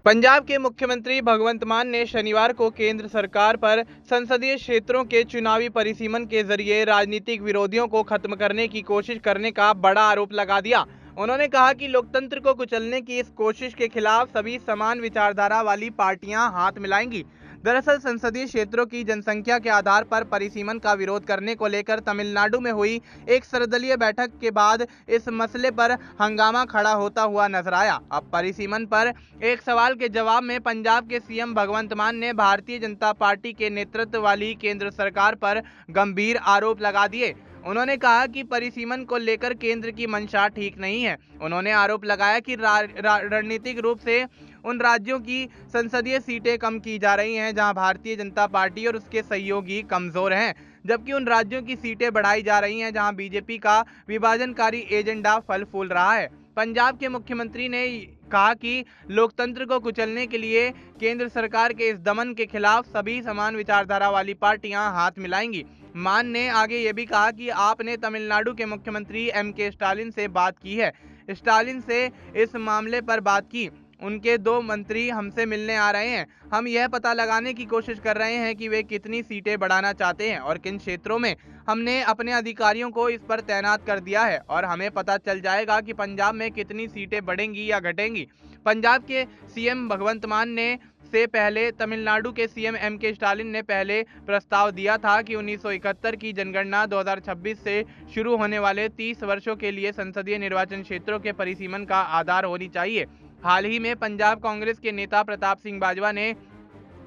पंजाब के मुख्यमंत्री भगवंत मान ने शनिवार को केंद्र सरकार पर संसदीय क्षेत्रों के चुनावी परिसीमन के जरिए राजनीतिक विरोधियों को खत्म करने की कोशिश करने का बड़ा आरोप लगा दिया। उन्होंने कहा कि लोकतंत्र को कुचलने की इस कोशिश के खिलाफ सभी समान विचारधारा वाली पार्टियां हाथ मिलाएंगी। दरअसल संसदीय क्षेत्रों की जनसंख्या के आधार पर परिसीमन का विरोध करने को लेकर तमिलनाडु में हुई एक सर्वदलीय बैठक के बाद इस मसले पर हंगामा खड़ा होता हुआ नजर आया। अब परिसीमन पर एक सवाल के जवाब में पंजाब के सीएम भगवंत मान ने भारतीय जनता पार्टी के नेतृत्व वाली केंद्र सरकार पर गंभीर आरोप लगा दिए। उन्होंने कहा कि परिसीमन को लेकर केंद्र की मंशा ठीक नहीं है। उन्होंने आरोप लगाया कि रणनीतिक रूप से उन राज्यों की संसदीय सीटें कम की जा रही हैं जहां भारतीय जनता पार्टी और उसके सहयोगी कमजोर हैं, जबकि उन राज्यों की सीटें बढ़ाई जा रही हैं जहां बीजेपी का विभाजनकारी एजेंडा फल फूल रहा है। पंजाब के मुख्यमंत्री ने कहा कि लोकतंत्र को कुचलने के लिए केंद्र सरकार के इस दमन के खिलाफ सभी समान विचारधारा वाली पार्टियां हाथ मिलाएंगी। मान ने आगे ये भी कहा कि आपने तमिलनाडु के मुख्यमंत्री एम.के. स्टालिन से बात की है। स्टालिन से इस मामले पर बात की। उनके 2 मंत्री हमसे मिलने आ रहे हैं। हम यह पता लगाने की कोशिश कर रहे हैं कि वे कितनी सीटें बढ़ाना चाहते हैं और किन क्षेत्रों में। हमने अपने अधिकारियों को इस पर तैनात कर दिया है और हमें पता चल जाएगा कि पंजाब में कितनी सीटें बढ़ेंगी या घटेंगी। पंजाब के सीएम भगवंत मान ने से पहले तमिलनाडु के सीएम एम.के. स्टालिन ने पहले प्रस्ताव दिया था कि 1971 की जनगणना 2026 से शुरू होने वाले 30 वर्षों के लिए संसदीय निर्वाचन क्षेत्रों के परिसीमन का आधार होनी चाहिए। हाल ही में पंजाब कांग्रेस के नेता प्रताप सिंह बाजवा ने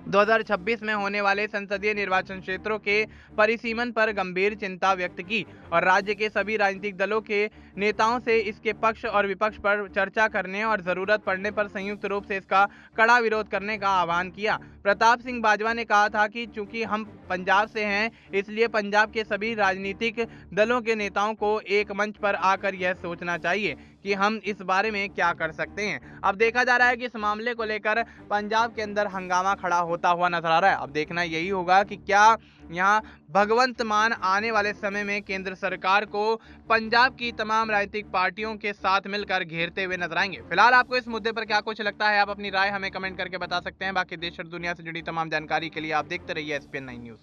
2026 में होने वाले संसदीय निर्वाचन क्षेत्रों के परिसीमन पर गंभीर चिंता व्यक्त की और राज्य के सभी राजनीतिक दलों के नेताओं से इसके पक्ष और विपक्ष पर चर्चा करने और जरूरत पड़ने पर संयुक्त रूप से इसका कड़ा विरोध करने का आह्वान किया। प्रताप सिंह बाजवा ने कहा था कि चूंकि हम पंजाब से हैं, इसलिए पंजाब के सभी राजनीतिक दलों के नेताओं को एक मंच पर आकर यह सोचना चाहिए कि हम इस बारे में क्या कर सकते हैं। अब देखा जा रहा है कि इस मामले को लेकर पंजाब के अंदर हंगामा खड़ा होता हुआ नजर आ रहा है। अब देखना यही होगा कि क्या यहाँ भगवंत मान आने वाले समय में केंद्र सरकार को पंजाब की तमाम राजनीतिक पार्टियों के साथ मिलकर घेरते हुए नजर आएंगे। फिलहाल आपको इस मुद्दे पर क्या कुछ लगता है, आप अपनी राय हमें कमेंट करके बता सकते हैं। बाकी देश और दुनिया से जुड़ी तमाम जानकारी के लिए आप देखते रहिए SPN9 न्यूज।